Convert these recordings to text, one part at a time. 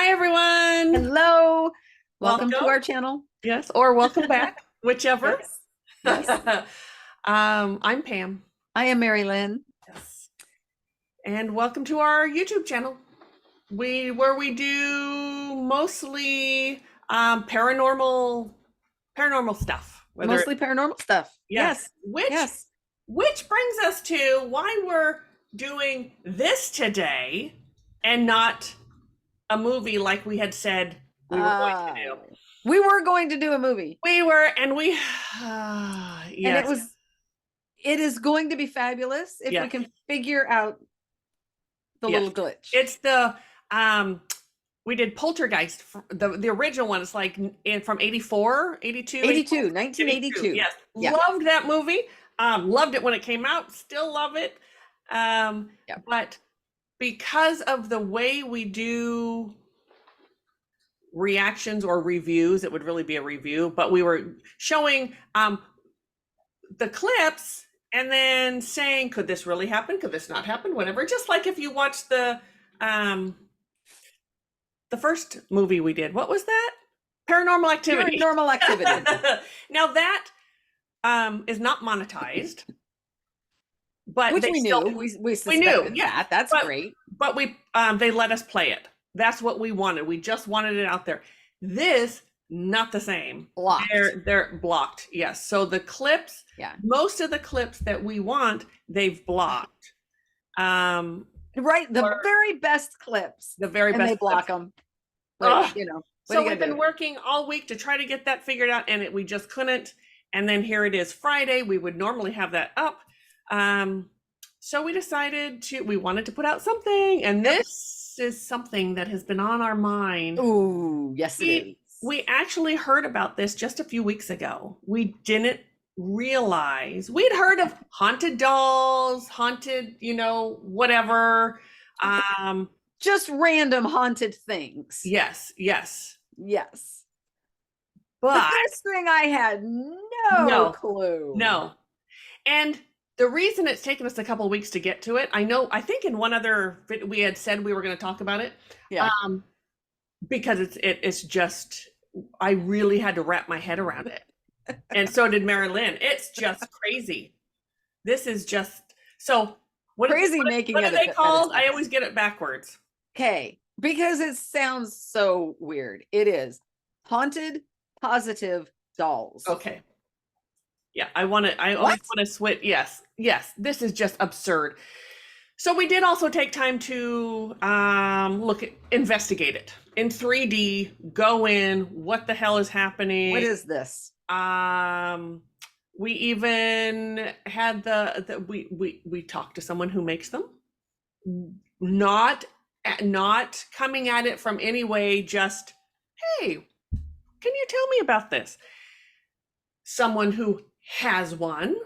Hi, everyone. Hello, welcome to Welcome. our channel. Yes, or welcome back, whichever. Yes, yes. I'm Pam. I am Mari-Lyn. Yes. And welcome to our YouTube channel. Where we do mostly paranormal stuff. Whether Mostly paranormal stuff. yes, Yes, which yes. which brings us to why we're doing this today and not a movie like we had said we were going to Uh, do. we were going to do a movie, We were, and we, and yes, it is going to be fabulous if we yes, can figure out the yes. little glitch. It's we did Poltergeist, the original one. It's like from 84, 82, 82, 82. 1982. Yes, Yeah, loved that movie. Loved it when it came out. Still love it. yeah. But because of the way we do reactions or reviews, it would really be a review, but we were showing the clips and then saying, could this really happen? Could this not happen? Whatever. Just like if you watch the first movie we did, what was that? Paranormal Activity. Paranormal Activity. Now that is not monetized, but Which they we still knew. We we knew, suspected yeah. that. That's But great. we they let us play it. That's what we wanted. We just wanted it out there. This not the same. Blocked. They're blocked. Yes. So the clips, Yeah. most of the clips that we want, they've blocked. Right. The very best clips. The very and best they block clips. them. But, you know. So we've been working all week to try to get that figured out, and we just couldn't. And then here it is Friday. We would normally have that up. So we decided we wanted to put out something, and this is something that has been on our mind. Ooh, yes it is. We actually heard about this just a few weeks ago. We didn't realize we'd heard of haunted dolls, haunted, whatever. Just random haunted things. Yes. Yes. But this thing I had no clue. No. And the reason it's taken us a couple of weeks to get to it, I think in one other we had said we were going to talk about it. Yeah. Because it's just, I really had to wrap my head around it. And so did Mari-Lyn. It's just crazy. This is just, so what are they called? I always get it backwards. Okay. Because it sounds so weird. It is haunted positive dolls. Okay. Yeah, I always want to switch. Yes. This is just absurd. So we did also take time to investigate it in 3D, go in, what the hell is happening? What is this? We even had we talked to someone who makes them. Not coming at it from any way, just, hey, can you tell me about this? Someone who has one.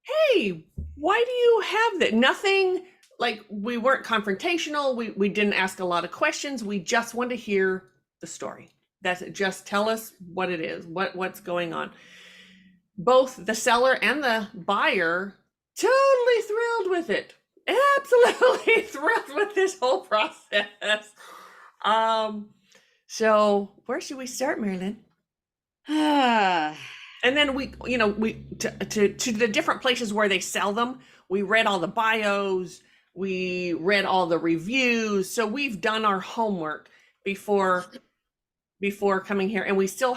Hey, why do you have that? Nothing, like, we weren't confrontational. We didn't ask a lot of questions. We just want to hear the story. That's it. Just tell us what it is, what's going on. Both the seller and the buyer totally thrilled with it. Absolutely thrilled with this whole process. So where should we start, Mari-Lyn? And then we to the different places where they sell them, we read all the bios, we read all the reviews. So we've done our homework before coming here, and we're still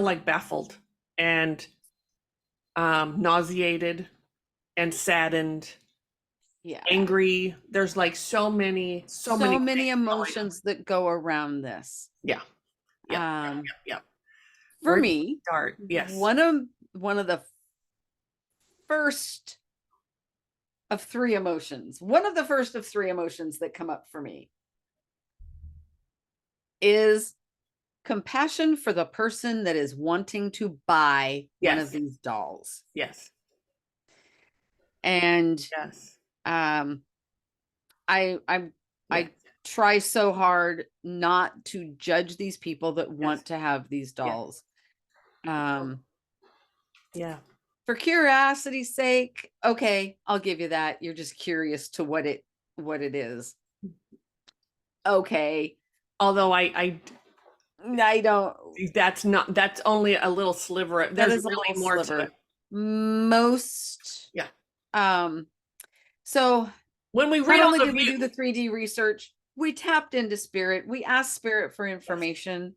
like baffled and nauseated and saddened. Yeah. Angry. There's like so many emotions that go around this. Yeah. For me, yes. One of the first of three emotions. One of the first of three emotions that come up for me is compassion for the person that is wanting to buy one of these dolls. Yes. And yes. I try so hard not to judge these people that want to have these dolls. For curiosity's sake, okay, I'll give you that. You're just curious to what it is. Okay. Although I I don't. that's only a little sliver. That There's is a really little more to sliver. it. Most. Yeah. So When we not read all only the did we do the 3D research, we tapped into spirit. We asked spirit for information.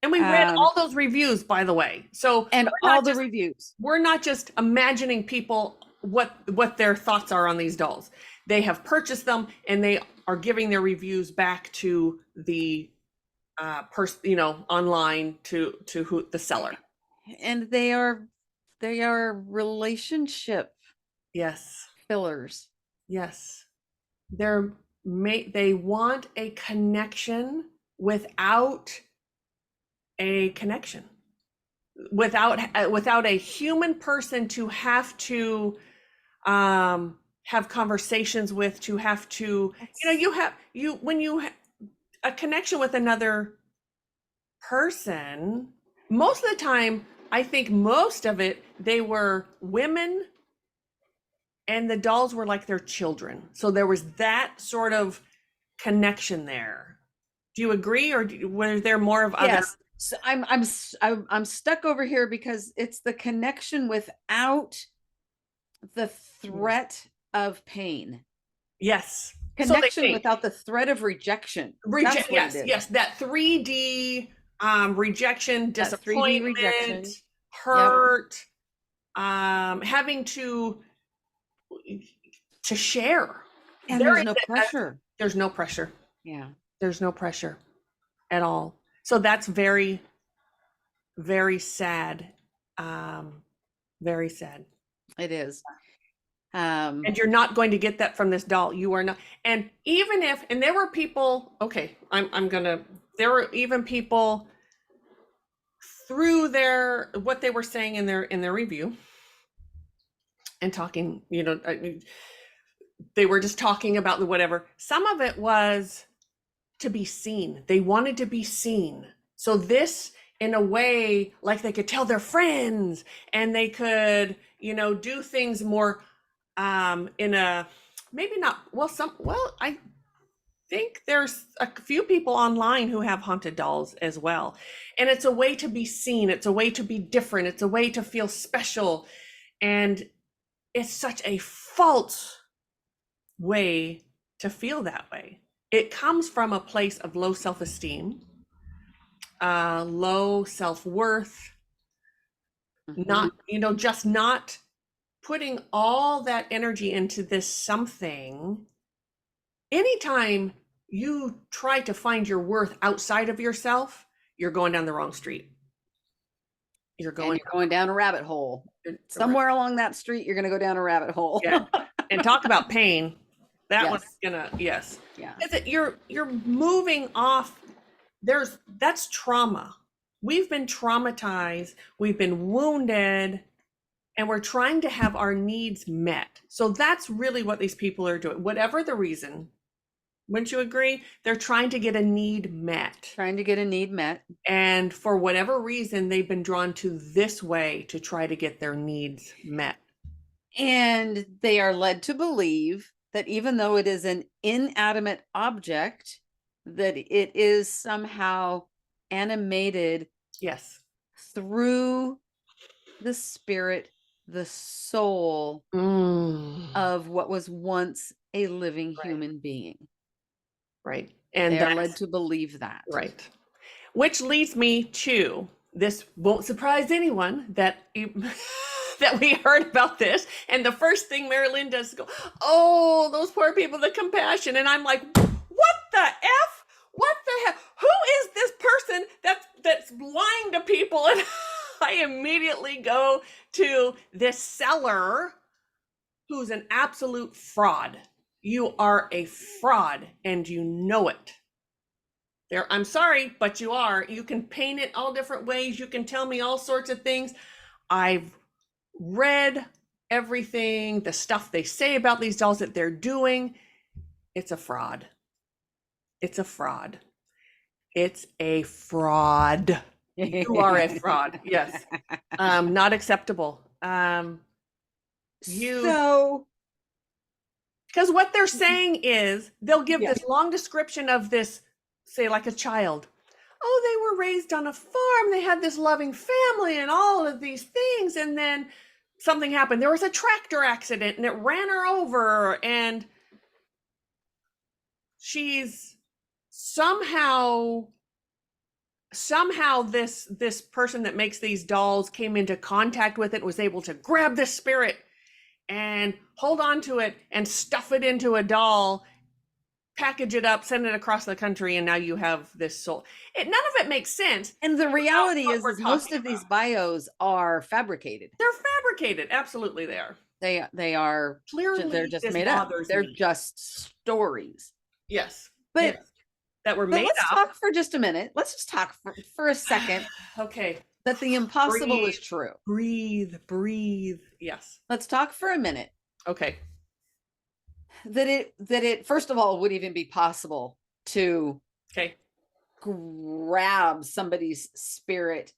and we read all those reviews, by the way. So And all the reviews. we're not just imagining people what their thoughts are on these dolls. They have purchased them and they are giving their reviews back to the person, you know, online to who the seller. And they are relationship Yes. fillers. Yes. They want a connection without a connection. Without a human person to have to have conversations with, to have to, when a connection with another person, most of the time, I think most of it, they were women and the dolls were like their children. So there was that sort of connection there. Do you agree, or were there more of other? Yes. So I'm stuck over here because it's the connection without the threat of pain. Yes. Connection without the threat of rejection. Yes, that 3D rejection, disappointment, 3D rejection. Hurt, yep. Having to share. And there's no pressure. There's no pressure. Yeah. There's no pressure at all. So that's very, very sad. Very sad. It is. And you're not going to get that from this doll. You are not. And even if, and there were people, okay, there were even people through what they were saying in their review and talking, they were just talking about the whatever. Some of it was to be seen. They wanted to be seen. So this, in a way, like they could tell their friends and they could, do things more in a, maybe not, I think there's a few people online who have haunted dolls as well. And it's a way to be seen. It's a way to be different. It's a way to feel special. And it's such a false way to feel that way. It comes from a place of low self-esteem, low self-worth, not, just not putting all that energy into this something. Anytime you try to find your worth outside of yourself, you're going down the wrong street. You're going down a rabbit hole. Somewhere along that street, you're going to go down a rabbit hole. Yeah. And talk about pain. That Yes. one's gonna, yes. Yeah. You're moving off. That's trauma. We've been traumatized. We've been wounded. And we're trying to have our needs met. So that's really what these people are doing. Whatever the reason, wouldn't you agree? They're trying to get a need met. Trying to get a need met. And for whatever reason, they've been drawn to this way to try to get their needs met. And they are led to believe that even though it is an inanimate object, that it is somehow animated. Yes. Through the spirit, the soul of what was once a living human being. Right. And they're led to believe that. Right. Which leads me to, this won't surprise anyone that that we heard about this. And the first thing Mari-Lyn does is go, oh, those poor people, the compassion. And I'm like, what the F? What the hell? Who is this person that's lying to people? And I immediately go to this seller who's an absolute fraud. You are a fraud and you know it. I'm sorry, but you are. You can paint it all different ways. You can tell me all sorts of things. I've read everything, the stuff they say about these dolls that they're doing. It's a fraud. It's a fraud. It's a fraud. You are a fraud. Yes. Not acceptable. Because what they're saying is they'll give this long description of this say like a child, oh, they were raised on a farm, they had this loving family and all of these things, and then something happened. There was a tractor accident and it ran her over, and she's somehow this person that makes these dolls came into contact with it, was able to grab this spirit and hold on to it and stuff it into a doll, package it up, send it across the country, and now you have this soul. None of it makes sense. And the reality what is we're most talking of these about. bios are fabricated. They're fabricated. Absolutely, they are. They are Clearly, they're just this made up. bothers They're me. just stories. Yes. But yes. That were but made let's up. talk for just a minute. Let's just talk for a second Okay. that the impossible Breathe. is true. Breathe. Yes. Let's talk for a minute Okay. that it first of all would even be possible to Okay. grab somebody's spirit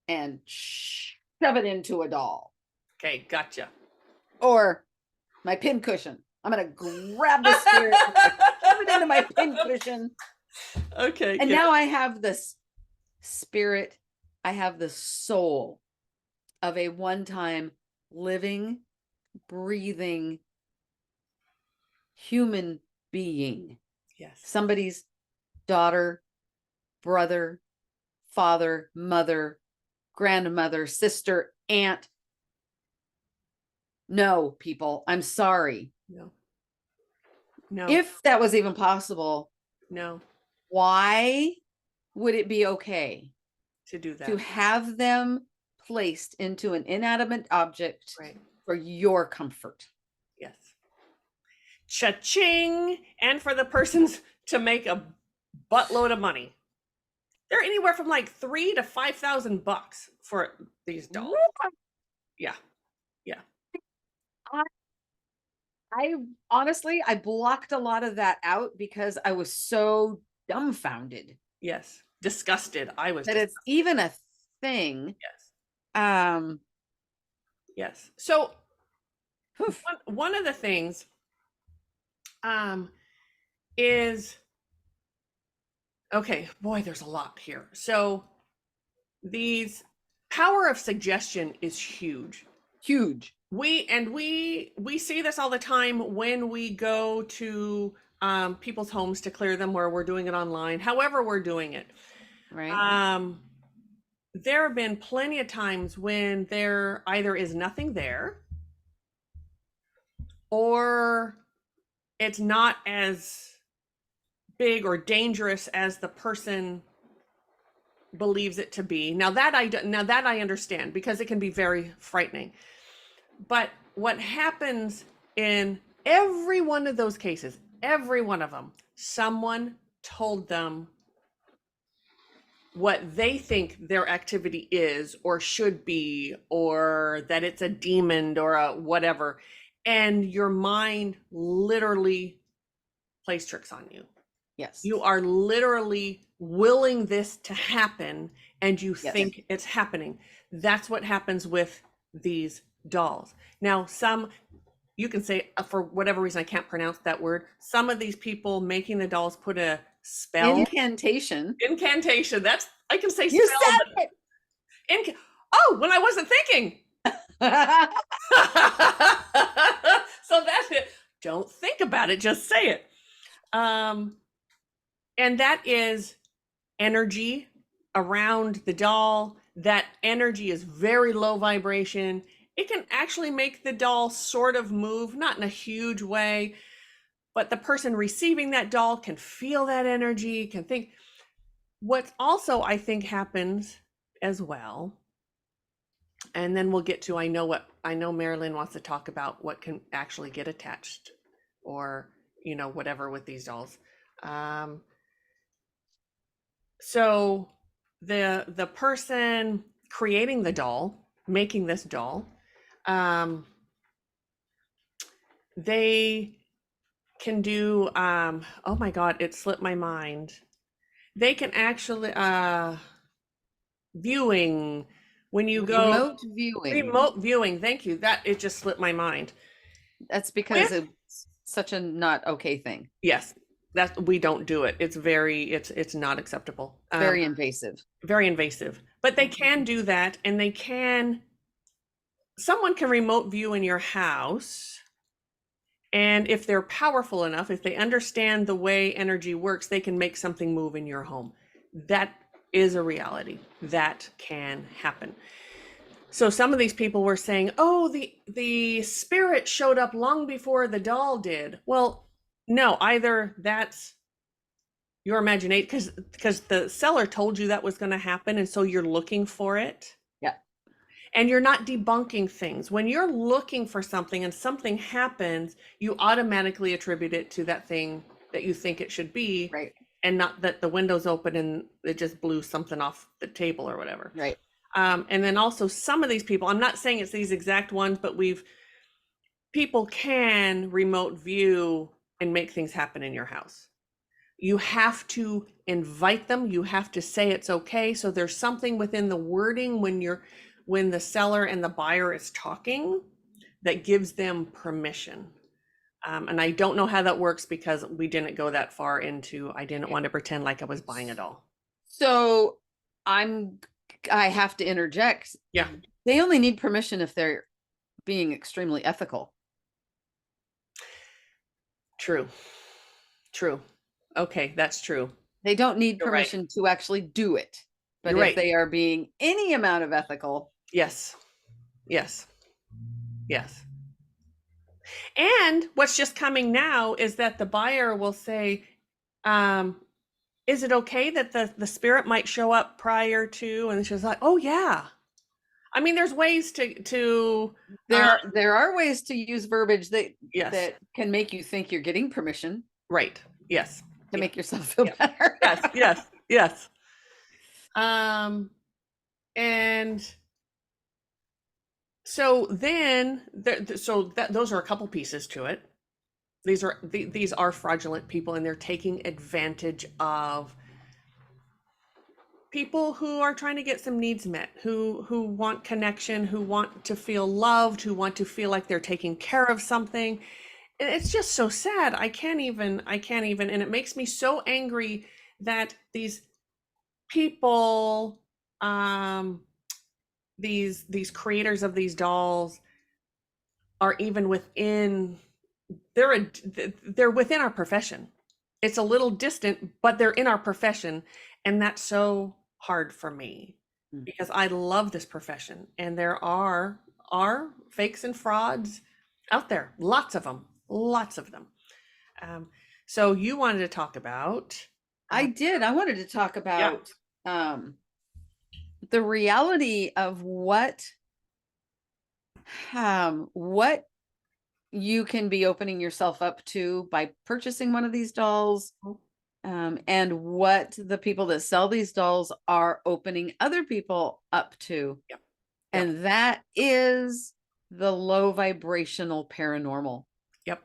and shove it into a doll. Okay. Gotcha. Or my pin cushion. I'm gonna grab the spirit and shove it into my pin cushion. Okay. And yeah. now I have this spirit, I have the soul of a one-time living, breathing human being. Yes. Somebody's daughter, brother, father, mother, grandmother, sister, aunt. No, people, I'm sorry. No. No. If that was even possible, no. why would it be okay To do that. to have them placed into an inanimate object Right. for your comfort? Yes. Cha-ching! And for the persons to make a buttload of money. They're anywhere from like $3,000 to $5,000 for these dolls. Yeah. Yeah. I honestly, I blocked a lot of that out because I was so dumbfounded Yes. Disgusted. I was that disgusted. it's even a thing. Yes. Yes. So Oof. one of the things is, okay, boy, there's a lot here. So these power of suggestion is huge. Huge. We see this all the time when we go to people's homes to clear them, where we're doing it online, however we're doing it. Right. There have been plenty of times when there either is nothing there, or it's not as big or dangerous as the person believes it to be. Now that I understand, because it can be very frightening. But what happens in every one of those cases, every one of them, someone told them what they think their activity is or should be, or that it's a demon or a whatever. And your mind literally plays tricks on you. Yes. You are literally willing this to happen, and you Yes. think it's happening. That's what happens with these dolls. Now, you can say, for whatever reason, I can't pronounce that word. Some of these people making the dolls put a spell. Incantation. I can say You spell. said it. When I wasn't thinking. So that's it. Don't think about it, just say it. And that is energy around the doll. That energy is very low vibration. It can actually make the doll sort of move, not in a huge way, but the person receiving that doll can feel that energy, can think. What also I think happens as well, and then we'll get to, I know Mari-Lyn wants to talk about what can actually get attached, or whatever with these dolls. So the person creating the doll, making this doll, they can do, oh my God, it slipped my mind. They can actually, viewing, when you go remote viewing, thank you, that it just slipped my mind. That's because it's such a not okay thing. Yes. that we don't do it. It's not acceptable. Very invasive. Very invasive. But they can do that, and someone can remote view in your house. And if they're powerful enough, if they understand the way energy works, they can make something move in your home. That is a reality. That can happen. So some of these people were saying, "Oh, the spirit showed up long before the doll did." Well, no, either that's your imagination, because the seller told you that was going to happen, and so you're looking for it. Yeah. And you're not debunking things. When you're looking for something and something happens, you automatically attribute it to that thing that you think it should be, Right. and not that the window's open and it just blew something off the table or whatever. Right. And then also some of these people, I'm not saying it's these exact ones, but people can remote view and make things happen in your house. You have to invite them. You have to say it's okay. So there's something within the wording when the seller and the buyer is talking that gives them permission. And I don't know how that works because we didn't go that far into, I didn't want to pretend like I was buying a doll. So I have to interject. Yeah. They only need permission if they're being extremely ethical. True. Okay, that's true. They don't need You're right. permission to actually do it. But You're if right. they are being any amount of ethical. Yes. And what's just coming now is that the buyer will say, is it okay that the spirit might show up prior to? And she's like, oh yeah. I mean, there's ways to there are ways to use verbiage that yes. that can make you think you're getting permission. Right. Yes. To make yourself feel better. Yes. And so then those are a couple pieces to it. These are fraudulent people, and they're taking advantage of people who are trying to get some needs met, who want connection, who want to feel loved, who want to feel like they're taking care of something. It's just so sad. I can't even, and it makes me so angry that these people, these creators of these dolls are even within, they're within our profession. It's a little distant, but they're in our profession. And that's so hard for me because I love this profession, and there are fakes and frauds out there. Lots of them. So you wanted to talk about. I did. I wanted to talk about the reality of what you can be opening yourself up to by purchasing one of these dolls, and what the people that sell these dolls are opening other people up to. Yep. And that is the low vibrational paranormal. Yep.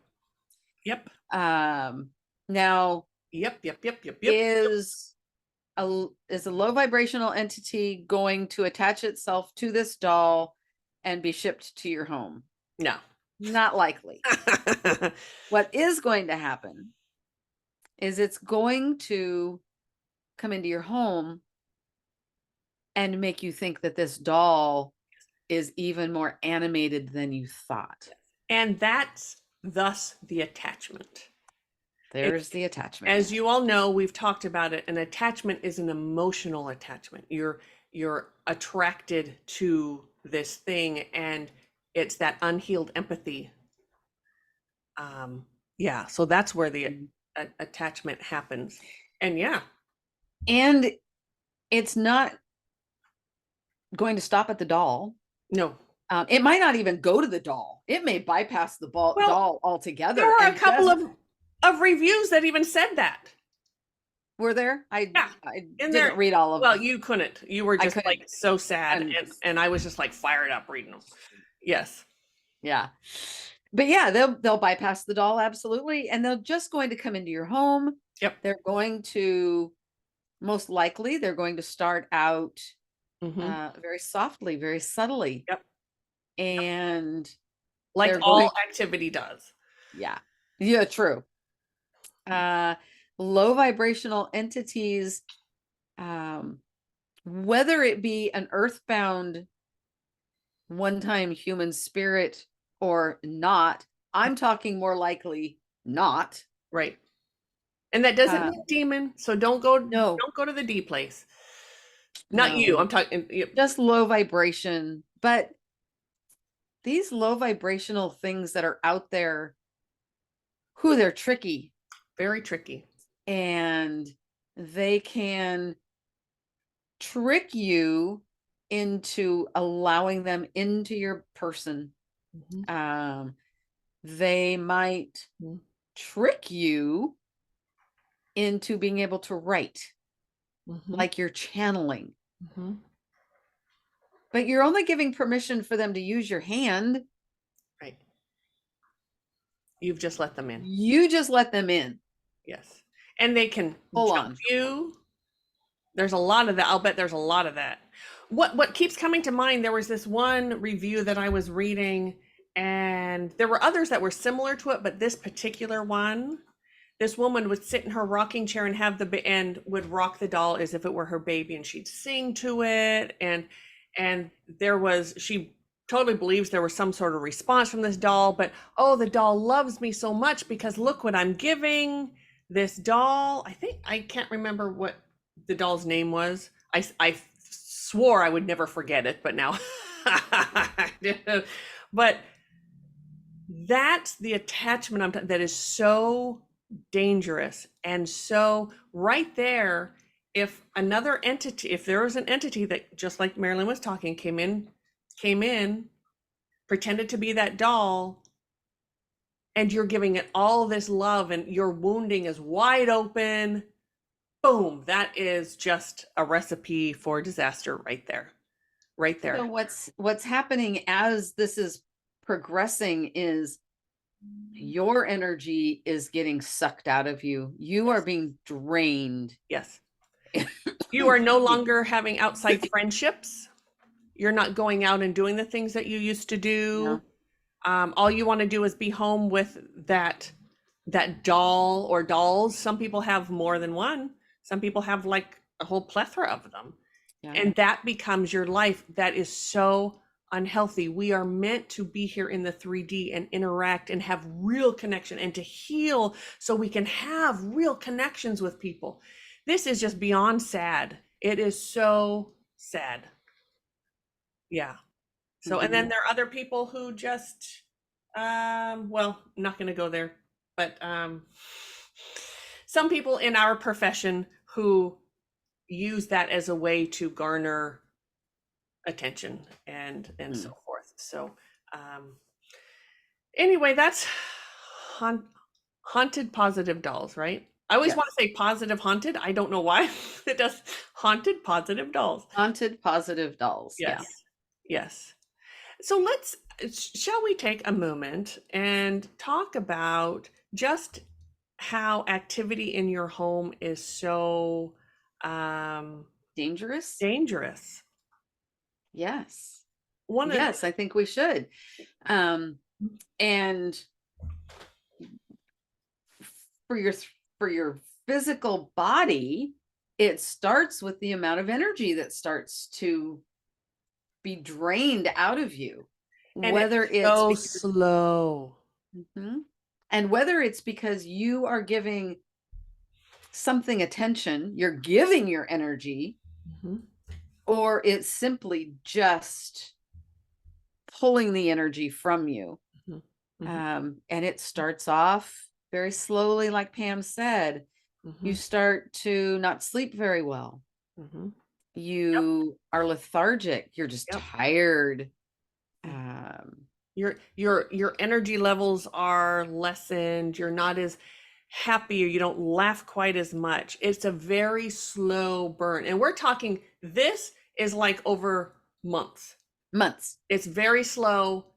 Now. Yep. Is a low vibrational entity going to attach itself to this doll and be shipped to your home? No. Not likely. What is going to happen is it's going to come into your home and make you think that this doll is even more animated than you thought. And that's thus the attachment. There's the attachment. As you all know, we've talked about it. An attachment is an emotional attachment. You're attracted to this thing, and it's that unhealed empathy. So that's where the attachment happens. And and it's not going to stop at the doll. No. It might not even go to the doll. It may bypass the doll altogether. There are a couple of reviews that even said that. Were there? I didn't read all of them. Well, you couldn't. You were just like so sad, and I was just like fired up reading them. Yes. Yeah. But yeah, they'll bypass the doll, absolutely, and they're just going to come into your home. Yep. They're going to, most likely, they're going to start out very softly, very subtly. Yep. And like all activity does. Yeah. Yeah, true. low vibrational entities, whether it be an earthbound one-time human spirit or not, I'm talking more likely not. Right. And that doesn't Uh, mean demon, so no, don't go to the D place. Not you. no, I'm talking just low vibration. But these low vibrational things that are out there, who they're tricky, very tricky. and they can trick you into allowing them into your person. Mhm, They might mhm, trick you into being able to write, mhm, like you're channeling, mhm. but you're only giving permission for them to use your hand. Right. You've just let them in. You just let them in. Yes. And they can Full jump on. you. There's a lot of that. I'll bet there's a lot of that. What keeps coming to mind, there was this one review that I was reading, and there were others that were similar to it, but this particular one, this woman would sit in her rocking chair and have and would rock the doll as if it were her baby, and she'd sing to it, and she totally believes there was some sort of response from this doll, but oh, the doll loves me so much because look what I'm giving this doll. I can't remember what the doll's name was. I swore I would never forget it, but now but that's the attachment that is so dangerous. And so right there, if another entity, if there was an entity that, just like Mari-Lyn was talking, came in, pretended to be that doll, and you're giving it all this love and your wounding is wide open, boom, that is just a recipe for disaster right there. Right So there. what's happening as this is progressing is your energy is getting sucked out of you. You are Yes. being drained. Yes. You are no longer having outside friendships. You're not going out and doing the things that you used to Yeah. do. All you want to do is be home with that doll or dolls. Some people have more than one. Some people have like a whole plethora of them. Yeah. And that becomes your life. That is so unhealthy. We are meant to be here in the 3D and interact and have real connection and to heal so we can have real connections with people. This is just beyond sad. It is so sad. Yeah. So, and then Mhm. there are other people who just, well, I'm not going to go there, but some people in our profession who use that as a way to garner attention and so Mm. forth. So, um, anyway, that's haunted positive dolls, right? I always want Yes. to say positive haunted. I don't know why. It does haunted positive dolls. Haunted positive dolls. Yeah. Yes. Yes. So shall we take a moment and talk about just how activity in your home is so um, Dangerous? dangerous? Yes. One of Yes, I think we should. Um, and for your physical body, it starts with the amount of energy that starts to be drained out of you. and it's Whether it's so because slow. Mhm. And whether it's because you are giving something attention, you're giving your energy, Mhm, or it's simply just pulling the energy from you. mhm, mhm, And it starts off very slowly, like Pam said. You mhm, start to not sleep very well. mhm. Yep, You are lethargic. You're just yep. tired. Mm. Um, Your energy levels are lessened. You're not as happy, or you don't laugh quite as much. It's a very slow burn. And we're talking, this is like over months. months. It's very slow.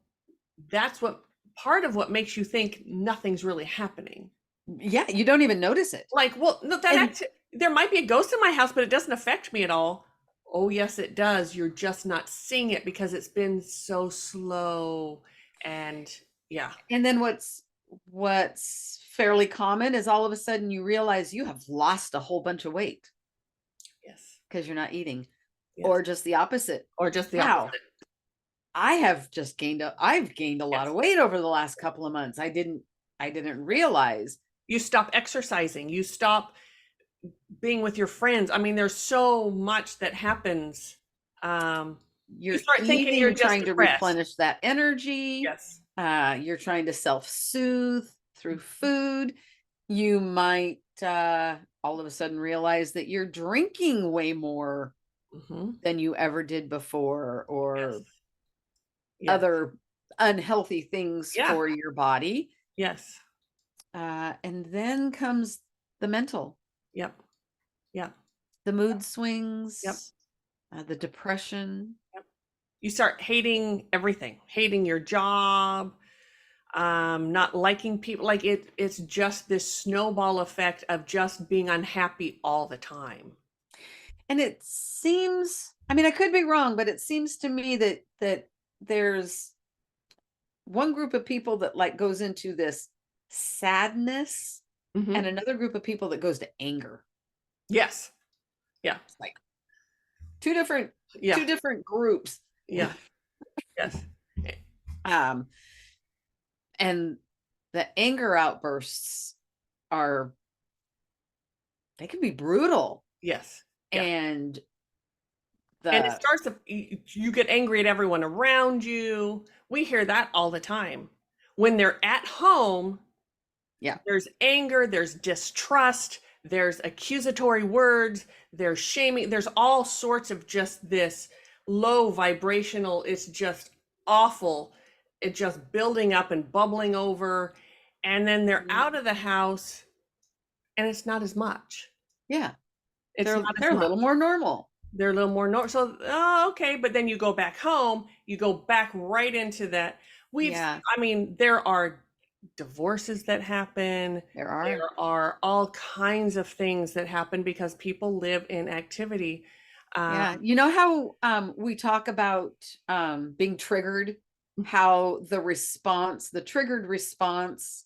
That's what part of what makes you think nothing's really happening. Yeah, you don't even notice it. Like, well, no, And there might be a ghost in my house, but it doesn't affect me at all. Oh, yes, it does. You're just not seeing it because it's been so slow. And yeah. and then what's fairly common is all of a sudden you realize you have lost a whole bunch of weight Yes. because you're not eating. Yes. Or just the opposite. Or just the Wow, opposite. I've gained a lot Yes. of weight over the last couple of months. I didn't realize. You stop exercising. You stop being with your friends. I mean, there's so much that happens. You You're start thinking you're eating, just trying to depressed. replenish that energy. Yes. You're trying to self-soothe through food. You might all of a sudden realize that you're drinking way more Mm-hmm. than you ever did before, or Yes. Yes. other unhealthy things Yeah. for your body. Yes. And then comes the mental, Yep. Yep. the mood swings, Yep. the depression. Yep. You start hating everything, hating your job, not liking people. Like it's just this snowball effect of just being unhappy all the time. And it seems, I mean, I could be wrong, but it seems to me that there's one group of people that like goes into this sadness, Mm-hmm. and another group of people that goes to anger. Yes. Yeah. It's like two different groups. Yeah. Yes. And the anger outbursts they can be brutal. Yes. Yeah. And it starts to, you get angry at everyone around you. We hear that all the time. When they're at home, yeah, there's anger, there's distrust, there's accusatory words, there's shaming, there's all sorts of just this low vibrational, it's just awful. It's just building up and bubbling over. And then they're out of the house and it's not as much. Yeah. They're a little more normal. They're a little more normal. So, okay. But then you go back home, you go back right into that. I mean, there are divorces that happen. There are all kinds of things that happen because people live in activity. Yeah. You know how we talk about being triggered, how the triggered response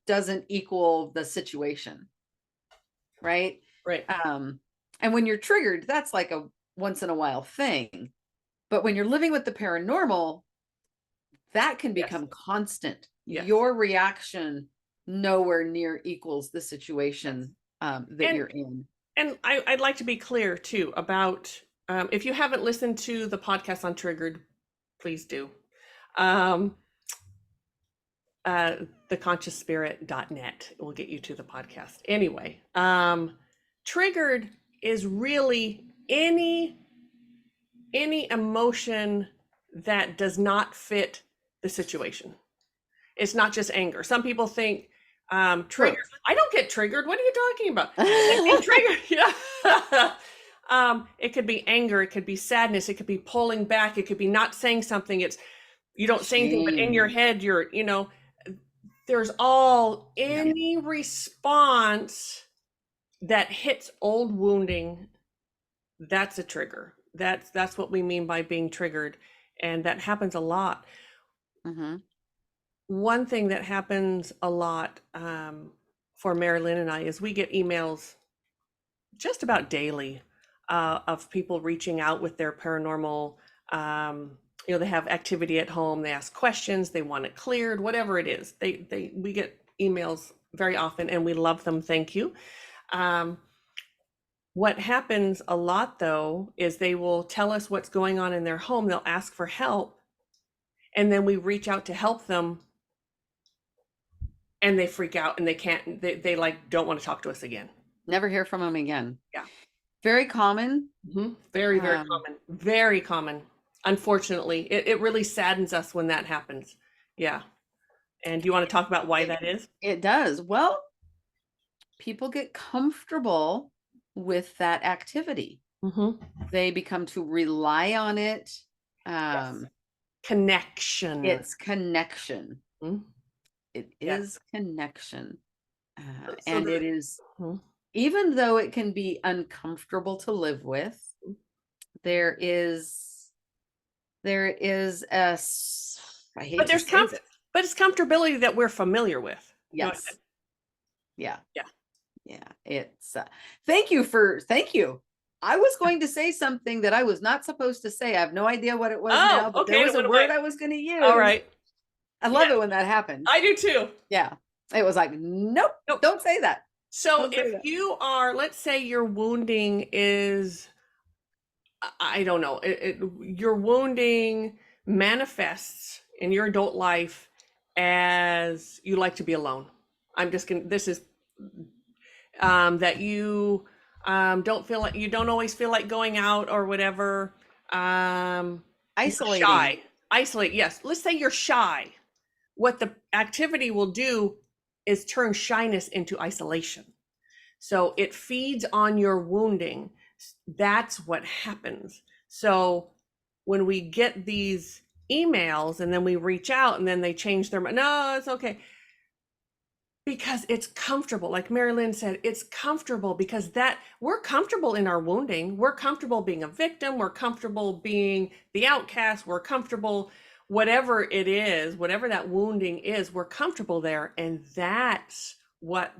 doesn't equal the situation. Right? Right. And when you're triggered, that's like a once in a while thing. But when you're living with the paranormal, that can become constant. Yes. Your reaction nowhere near equals the situation that you're in. And I'd like to be clear too about, if you haven't listened to the podcast on Triggered, please do. Theconsciousspirit.net will get you to the podcast. Anyway, Triggered is really any emotion that does not fit the situation. It's not just anger. Some people think triggered. I don't get triggered. What are you talking about? Triggered. Yeah. It could be anger. It could be sadness. It could be pulling back. It could be not saying something. It's you don't say anything, but in your head, there's any response that hits old wounding. That's a trigger. That's what we mean by being triggered, and that happens a lot. Mm-hmm. One thing that happens a lot for Mari-Lyn and I is we get emails just about daily of people reaching out with their paranormal. They have activity at home. They ask questions. They want it cleared. Whatever it is, we get emails very often, and we love them. Thank you. What happens a lot though is they will tell us what's going on in their home. They'll ask for help, and then we reach out to help them. And they freak out and they can't, they like don't want to talk to us again. Never hear from them again. Yeah. Very common. Mm-hmm. Very common. Very common. Unfortunately, it really saddens us when that happens. Yeah. And do you want to talk about why that is? It does. Well, people get comfortable with that activity. Mm-hmm. They become to rely on it. Yes. Connection. It's connection. Mm-hmm. It is connection. And it is, even though it can be uncomfortable to live with, there is a, I hate but to there's say this. but it's comfortability that we're familiar with. Yes. Yeah. Yeah. Yeah. It's thank you. I was going to say something that I was not supposed to say. I have no idea what it was Oh, now, but there okay, was it a went word away. I was going to All use. right. I love Yes, it when that happens. I do too. Yeah. It was like, nope, Nope. don't say that. So Don't say if that. you are, let's say your wounding is, I don't know, your wounding manifests in your adult life as you like to be alone. I'm just gonna, this is that you don't feel like, you don't always feel like going out or whatever. You're Isolating. shy. Isolate, yes. Let's say you're shy. What the activity will do is turn shyness into isolation. So it feeds on your wounding. That's what happens. So when we get these emails and then we reach out and then they change their mind, no, it's okay. Because it's comfortable. Like Mari-Lyn said, it's comfortable because that we're comfortable in our wounding. We're comfortable being a victim. We're comfortable being the outcast. We're comfortable, whatever it is, whatever that wounding is, we're comfortable there. And that's what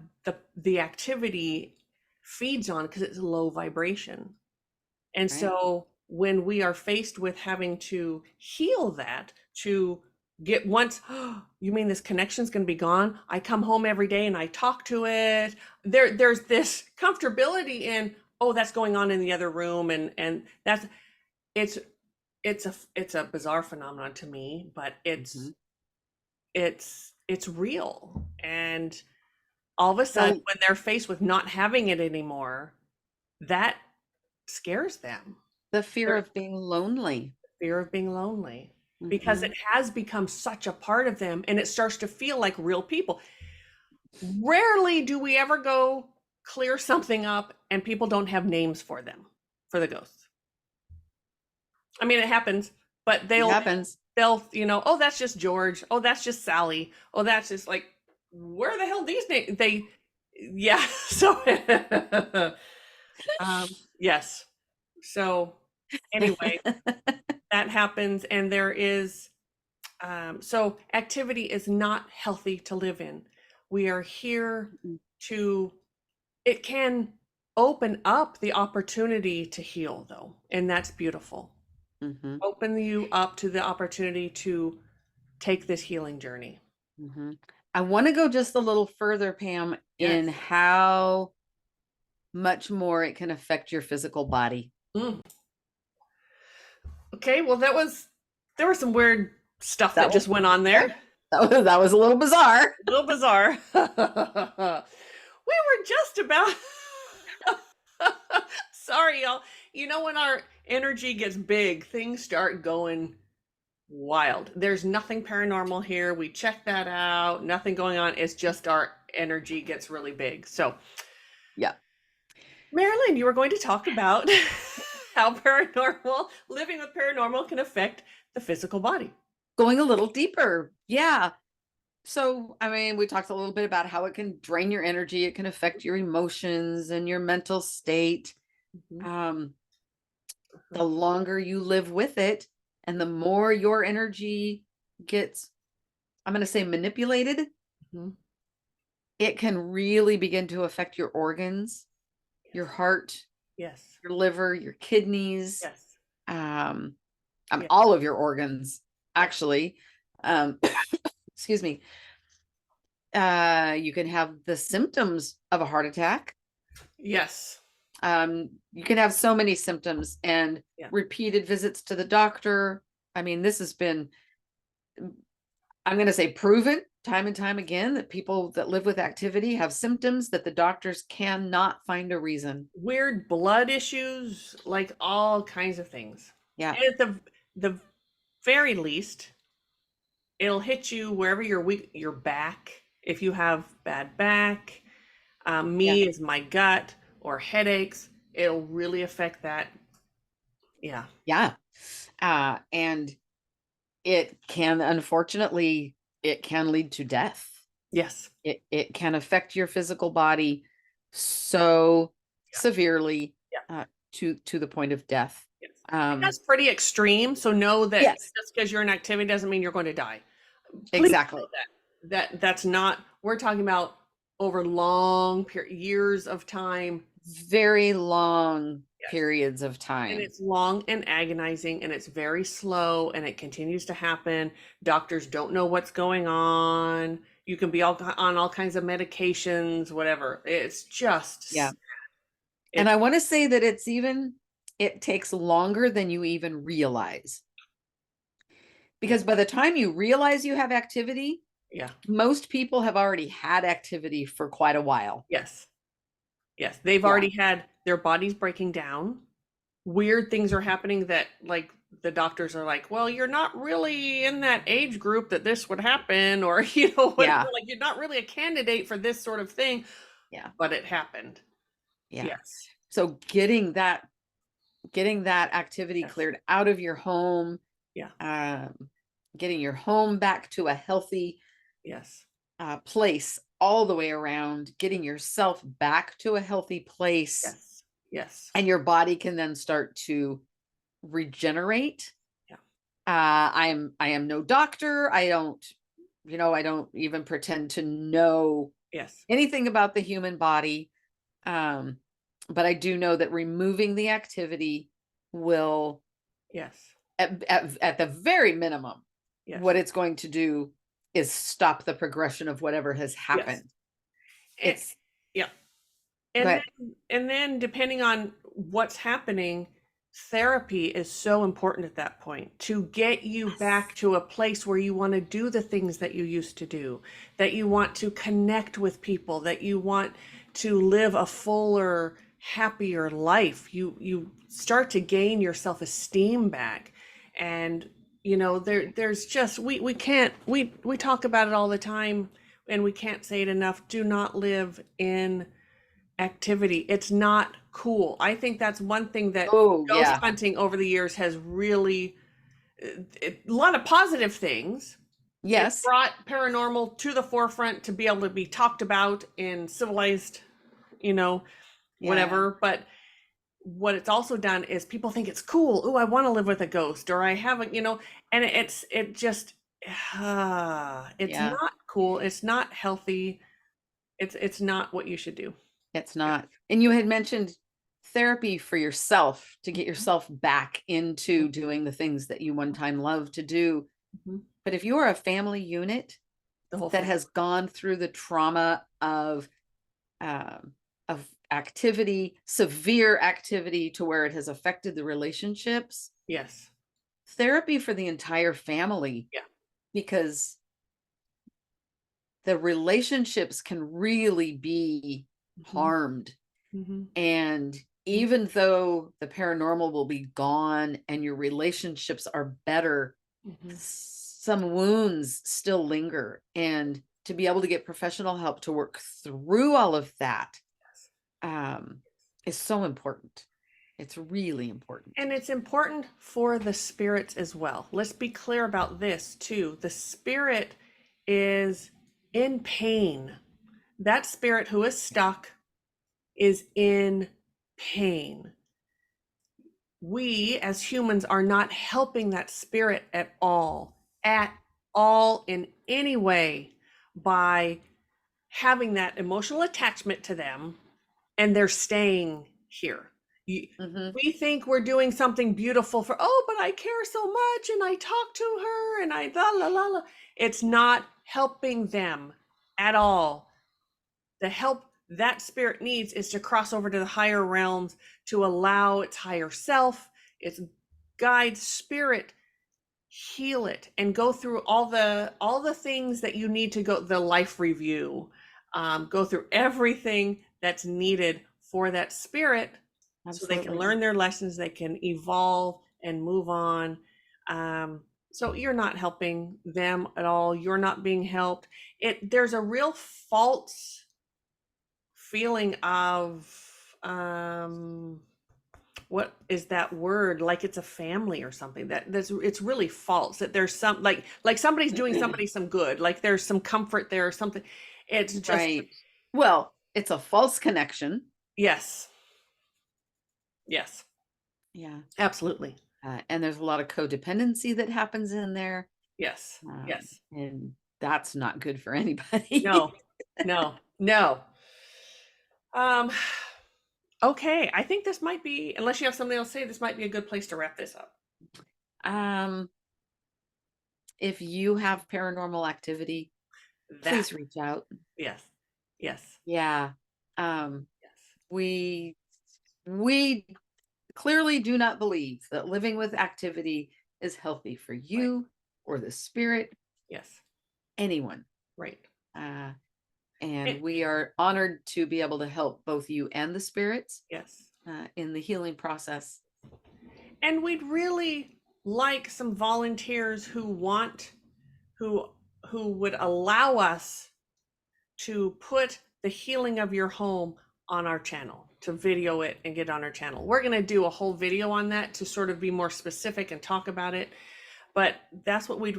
the activity feeds on because it's low vibration. And Right. so when we are faced with having to heal that, to get once, oh, you mean this connection's going to be gone? I come home every day and I talk to it. There's this comfortability in, oh, that's going on in the other room, and that's it's it's a bizarre phenomenon to me, but Mhm. it's real. And all of a sudden, So when they're faced with not having it anymore, that scares them. the fear Their of being lonely. fear of being lonely, because it Mhm. has become such a part of them and it starts to feel like real people. Rarely do we ever go clear something up and people don't have names for them, for the ghosts. I mean, it happens, but It happens. they'll, oh, that's just George. Oh, that's just Sally. Oh, that's just like, where the hell these names? Yeah. So, yes. So, anyway, that happens, and there is, so activity is not healthy to live in. We are here to, it can open up the opportunity to heal, though, and that's beautiful. Mhm. Open you up to the opportunity to take this healing journey. Mhm. I want to go just a little further, Pam, in Yes. how much more it can affect your physical body. Mm. Okay, well, there was some weird stuff That that was just went on yeah, there. that was a little bizarre. A little bizarre. We were just about, sorry, y'all. When our energy gets big, things start going wild. There's nothing paranormal here. We checked that out. Nothing going on. It's just our energy gets really big. So, Yeah. Mari-Lyn, you were going to talk about how living with paranormal can affect the physical body. Going a little deeper. Yeah. So, I mean, we talked a little bit about how it can drain your energy, it can affect your emotions and your mental state. Mhm. Um, the longer you live with it and the more your energy gets, I'm going to say, manipulated, Mhm. it can really begin to affect your organs, your heart, Yes. your liver, your kidneys, Yes. um, Yes. all of your organs, Yes. actually. Um, excuse me. You can have the symptoms of a heart attack. Yes. You can have so many symptoms and Yeah. repeated visits to the doctor. I mean, this has been, I'm going to say, proven time and time again that people that live with activity have symptoms that the doctors cannot find a reason. Weird blood issues, like all kinds of things. Yeah. And at the very least, it'll hit you wherever you're weak, your back. If you have bad back, Yeah. me is my gut or headaches, it'll really affect that. Yeah. Yeah. And it can, unfortunately, it can lead to death. Yes. It can affect your physical body so Yeah. severely, Yeah. to the point of death. Yes. And Um, that's pretty extreme. So know that yes, just because you're in activity doesn't mean you're going to die. Please know exactly. that. That's not, we're talking about over long years of time. Very long Yes. periods of And time. it's long and agonizing and it's very slow and it continues to happen. Doctors don't know what's going on. You can be on all kinds of medications, whatever. It's Yeah. just, And it's, I want to say that it takes longer than you even realize. yeah, Because by the time you realize you have activity, yeah, most people have already had activity for quite a while. yes, yes. They've Yeah. already had their bodies breaking down. Weird things are happening that, like, the doctors are like, well, you're not really in that age group that this would happen, or, whatever. Yeah. Like, you're not really a candidate for this sort of thing, Yeah. but it happened. Yeah. Yes, So getting that activity yes, cleared out of your home, yeah, getting your home back to a healthy yes, place all the way around, getting yourself back to a healthy place, yes, yes, and your body can then start to regenerate. yeah, I am no doctor. I don't even pretend to know yes, anything about the human body. Um, but I do know that removing the activity will, yes, at the very minimum, what yes, it's going to do is stop the progression of whatever has yes. happened. And, It's yeah. but And then depending on what's happening, therapy is so important at that point to get you back to a place where you want to do the things that you used to do, that you want to connect with people, that you want to live a fuller, happier life. You start to gain your self-esteem back. And there's just we can't we talk about it all the time and we can't say it enough. Do not live in activity. It's not cool. I think that's one thing that oh ghost yeah, hunting over the years has really, a lot of positive things. It's yes, brought paranormal to the forefront to be able to be talked about in civilized, you know, yeah, whatever. But what it's also done is people think it's cool. Oh, I want to live with a ghost, or I haven't, and it just, it's yeah. not cool. It's not healthy. It's not what you should do. It's Yeah. not. And you had mentioned therapy for yourself to get Mhm. yourself back into doing the things that you one time loved to do. Mhm. But if you're a family unit The whole that family. has gone through the trauma um, of activity, severe activity to where it has affected the relationships, Yes. therapy for the entire family, Yeah. because the relationships can really be Mhm. harmed. Mhm. And Mhm. even though the paranormal will be gone and your relationships are better, Mhm. some wounds still linger. And to be able to get professional help to work through all of that Yes. um, is so important. It's really important. And it's important for the spirits as well. Let's be clear about this too. The spirit is in pain. That spirit who is stuck is in pain. We as humans are not helping that spirit at all in any way by having that emotional attachment to them, and they're staying here. You, Hmm. we think we're doing something beautiful for, oh, but I care so much and I talk to her and I la la la la. It's not helping them at all. The help that spirit needs is to cross over to the higher realms, to allow its higher self, its guide spirit, heal it and go through all the things that you need to go, the life review, go through everything that's needed for that spirit so they can Absolutely. learn their lessons, they can evolve and move on. So you're not helping them at all, you're not being helped. There's a real false feeling of, what is that word, like it's a family or something, that's it's really false, that there's some, like somebody's doing somebody some good, like there's some comfort there or something. It's just, Right. Well, it's a false connection. yes, yes, Yeah. absolutely, And there's a lot of codependency that happens in there. yes, yes, And that's not good for no, anybody. no, No. Um, okay. I think this might be, unless you have something else to say, this might be a good place to wrap this up. If you have paranormal activity, please reach out. Yes. Yes. Yeah. Yes. We clearly do not believe that living with activity is healthy for you or the spirit, Yes. anyone. Right. And And- we are honored to be able to help both you and the spirits yes. in the healing process. And we'd really like some volunteers who would allow us to put the healing of your home on our channel, to video it and get on our channel. We're going to do a whole video on that to sort of be more specific and talk about it. But that's what we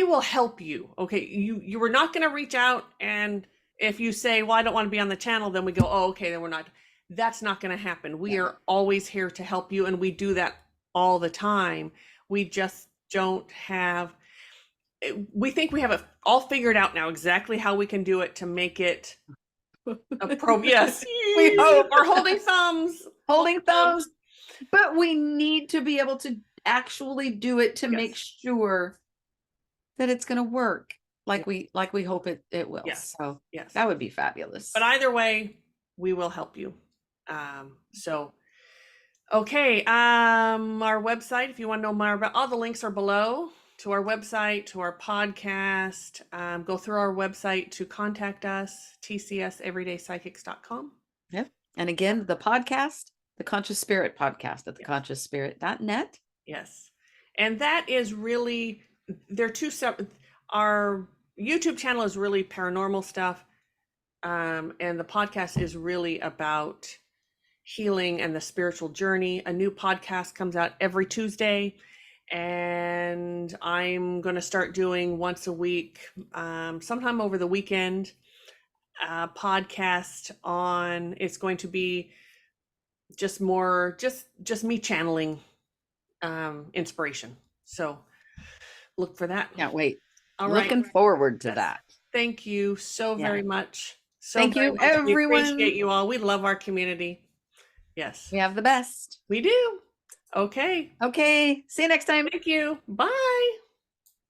will help you. Okay. You were not going to reach out, and if you say, well, I don't want to be on the channel, then we go, oh, okay, then we're not. That's not going to happen. We are always here to help you, and we do that all the time. We just don't have, we think we have it all figured out now, exactly how we can do it to make it yes. We hope. We're holding thumbs. Holding thumbs. But we need to be able to actually do it to make sure that it's going to work like we hope it will. Yes. So yes, that would be fabulous. But either way, we will help you. So okay, our website, if you want to know more about, all the links are below to our website, to our podcast. Go through our website to contact us, tcseveryday.psychics.com. Yep. And again, the podcast, the Conscious Spirit podcast at theconsciousspirit.net. Yes. And that is really, they're two separate. Our YouTube channel is really paranormal stuff. And the podcast is really about healing and the spiritual journey. A new podcast comes out every Tuesday, and I'm going to start doing once a week, sometime over the weekend, podcast on, it's going to be just more, just me channeling inspiration. So look for that. Can't wait. All Looking right. forward to that. Thank you so very much. Thank you, everyone. We appreciate you all. We love our community. Yes. We have the best. We do. Okay. Okay. See you next time. Thank you. Bye.